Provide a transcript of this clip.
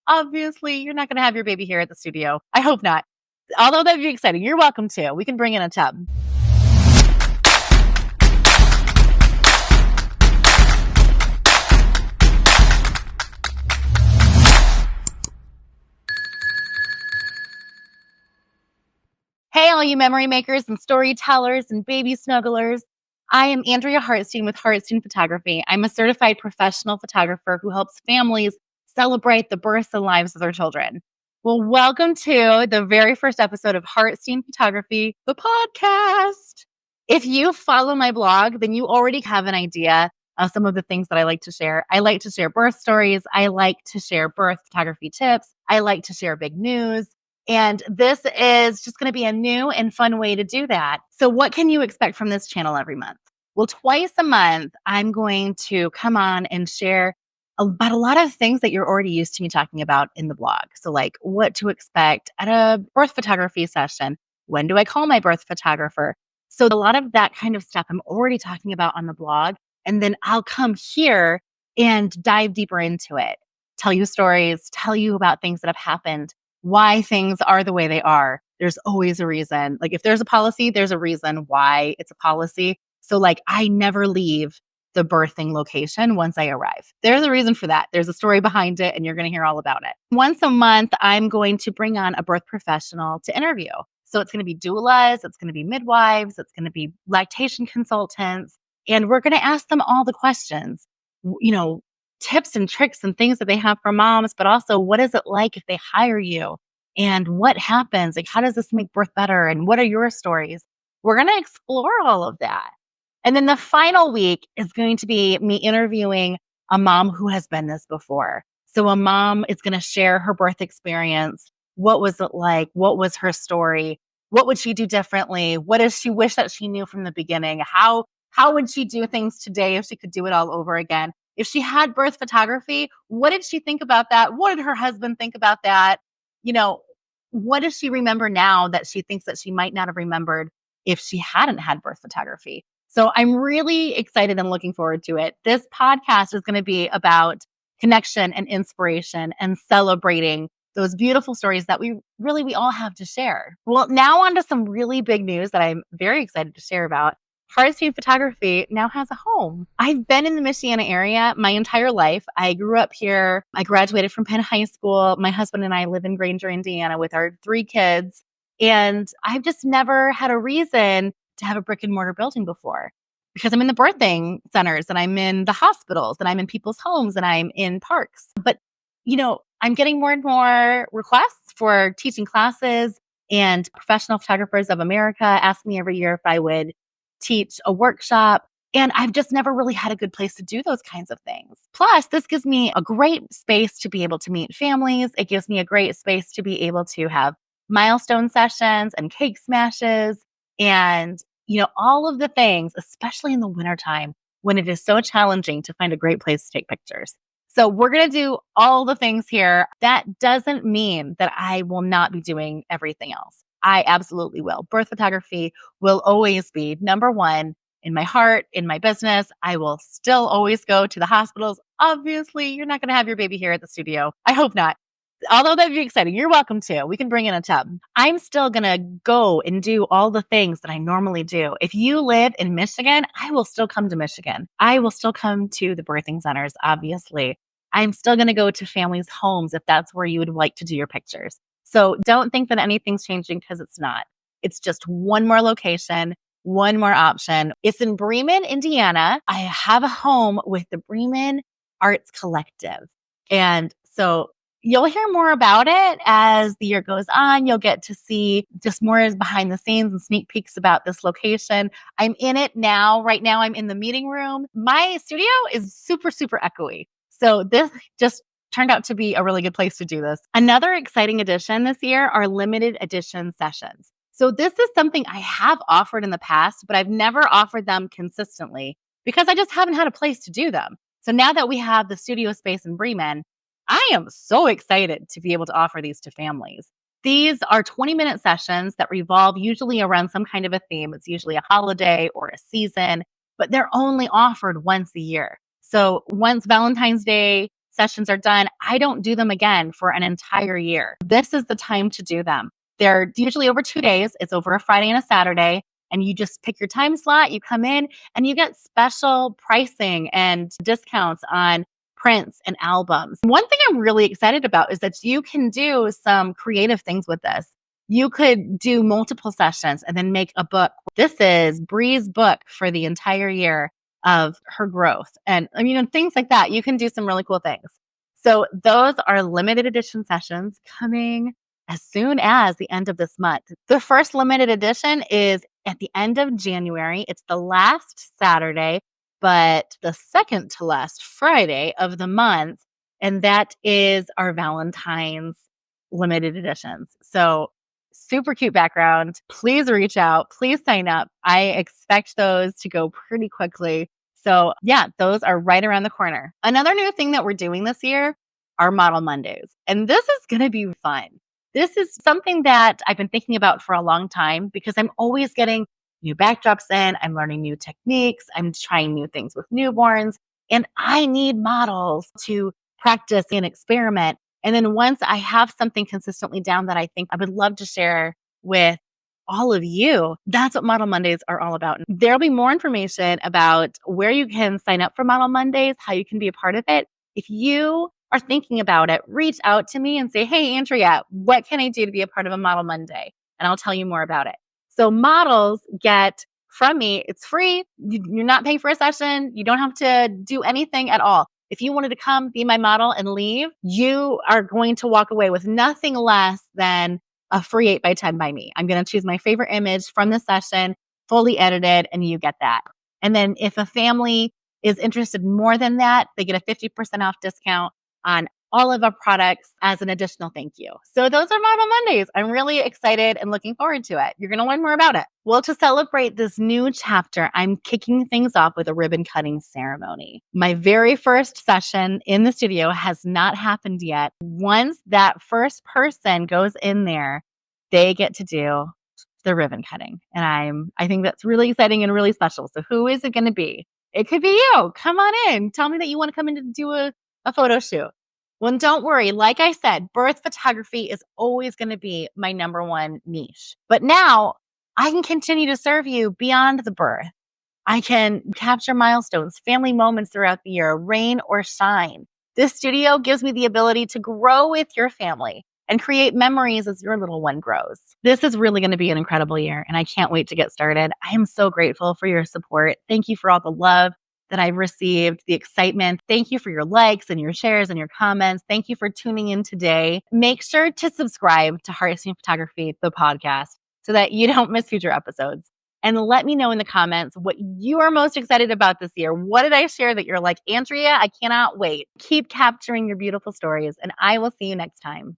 Obviously, you're not going to have your baby here at the studio. I hope not. Although that'd be exciting. You're welcome to. We can bring in a tub. Hey, all you memory makers and storytellers and baby snugglers. I am Andrea Hartstein with Hartstein Photography. I'm a certified professional photographer who helps families celebrate the births and lives of their children. Well, welcome to the very first episode of Hartstein Photography, the podcast. If you follow my blog, then you already have an idea of some of the things that I like to share. I like to share birth stories. I like to share birth photography tips. I like to share big news. And this is just going to be a new and fun way to do that. So what can you expect from this channel every month? Well, twice a month, I'm going to come on and share about a lot of things that you're already used to me talking about in the blog. So like what to expect at a birth photography session. When do I call my birth photographer? So a lot of that kind of stuff I'm already talking about on the blog. And then I'll come here and dive deeper into it. Tell you stories, tell you about things that have happened, why things are the way they are. There's always a reason. Like if there's a policy, there's a reason why it's a policy. So like I never leave the birthing location once I arrive. There's a reason for that. There's a story behind it and you're going to hear all about it. Once a month, I'm going to bring on a birth professional to interview. So it's going to be doulas, it's going to be midwives, it's going to be lactation consultants, and we're going to ask them all the questions, tips and tricks and things that they have for moms, but also what is it like if they hire you and what happens? Like, how does this make birth better? And what are your stories? We're going to explore all of that. And then the final week is going to be me interviewing a mom who has been this before. So a mom is going to share her birth experience. What was it like? What was her story? What would she do differently? What does she wish that she knew from the beginning? How would she do things today if she could do it all over again? If she had birth photography, what did she think about that? What did her husband think about that? What does she remember now that she thinks that she might not have remembered if she hadn't had birth photography? So I'm really excited and looking forward to it. This podcast is going to be about connection and inspiration and celebrating those beautiful stories that we all have to share. Well, now on to some really big news that I'm very excited to share about. Hartstein Photography now has a home. I've been in the Michiana area my entire life. I grew up here. I graduated from Penn High School. My husband and I live in Granger, Indiana with our 3 kids. And I've just never had a reason to have a brick and mortar building before because I'm in the birthing centers and I'm in the hospitals and I'm in people's homes and I'm in parks. But, I'm getting more and more requests for teaching classes, and Professional Photographers of America ask me every year if I would teach a workshop. And I've just never really had a good place to do those kinds of things. Plus, this gives me a great space to be able to meet families. It gives me a great space to be able to have milestone sessions and cake smashes and, all of the things, especially in the wintertime when it is so challenging to find a great place to take pictures. So we're going to do all the things here. That doesn't mean that I will not be doing everything else. I absolutely will. Birth photography will always be number one in my heart, in my business. I will still always go to the hospitals. Obviously, you're not going to have your baby here at the studio. I hope not. Although that'd be exciting. You're welcome to. We can bring in a tub. I'm still going to go and do all the things that I normally do. If you live in Michigan, I will still come to Michigan. I will still come to the birthing centers, obviously. I'm still going to go to families' homes if that's where you would like to do your pictures. So don't think that anything's changing because it's not. It's just one more location, one more option. It's in Bremen, Indiana. I have a home with the Bremen Arts Collective. And so you'll hear more about it as the year goes on. You'll get to see just more behind the scenes and sneak peeks about this location. I'm in it now. Right now, I'm in the meeting room. My studio is super, super echoey. So this just turned out to be a really good place to do this. Another exciting addition this year are limited edition sessions. So this is something I have offered in the past, but I've never offered them consistently because I just haven't had a place to do them. So now that we have the studio space in Bremen, I am so excited to be able to offer these to families. These are 20-minute sessions that revolve usually around some kind of a theme. It's usually a holiday or a season, but they're only offered once a year. So once Valentine's Day sessions are done, I don't do them again for an entire year. This is the time to do them. They're usually over 2 days. It's over a Friday and a Saturday. And you just pick your time slot, you come in, and you get special pricing and discounts on prints and albums. One thing I'm really excited about is that you can do some creative things with this. You could do multiple sessions and then make a book. This is Bree's book for the entire year of her growth. And things like that. You can do some really cool things. So those are limited edition sessions coming as soon as the end of this month. The first limited edition is at the end of January. It's the last Saturday, but the second to last Friday of the month. And that is our Valentine's limited editions. So super cute background. Please reach out. Please sign up. I expect those to go pretty quickly. So yeah, those are right around the corner. Another new thing that we're doing this year are Model Mondays. And this is going to be fun. This is something that I've been thinking about for a long time because I'm always getting new backdrops in. I'm learning new techniques. I'm trying new things with newborns. And I need models to practice and experiment. And then once I have something consistently down that I think I would love to share with all of you, that's what Model Mondays are all about. There'll be more information about where you can sign up for Model Mondays, how you can be a part of it. If you are thinking about it, reach out to me and say, hey, Andrea, what can I do to be a part of a Model Monday? And I'll tell you more about it. So models get from me, it's free. You're not paying for a session. You don't have to do anything at all. If you wanted to come be my model and leave, you are going to walk away with nothing less than a free 8x10 by me. I'm going to choose my favorite image from the session, fully edited, and you get that. And then if a family is interested more than that, they get a 50% off discount on all of our products as an additional thank you. So those are Model Mondays. I'm really excited and looking forward to it. You're going to learn more about it. Well, to celebrate this new chapter, I'm kicking things off with a ribbon cutting ceremony. My very first session in the studio has not happened yet. Once that first person goes in there, they get to do the ribbon cutting. And I think that's really exciting and really special. So who is it going to be? It could be you. Come on in. Tell me that you want to come in to do a photo shoot. Well, don't worry. Like I said, birth photography is always going to be my number one niche. But now I can continue to serve you beyond the birth. I can capture milestones, family moments throughout the year, rain or shine. This studio gives me the ability to grow with your family and create memories as your little one grows. This is really going to be an incredible year, and I can't wait to get started. I am so grateful for your support. Thank you for all the love that I've received, the excitement. Thank you for your likes and your shares and your comments. Thank you for tuning in today. Make sure to subscribe to Hartstein Photography, the podcast, so that you don't miss future episodes. And let me know in the comments what you are most excited about this year. What did I share that you're like, Andrea, I cannot wait. Keep capturing your beautiful stories, and I will see you next time.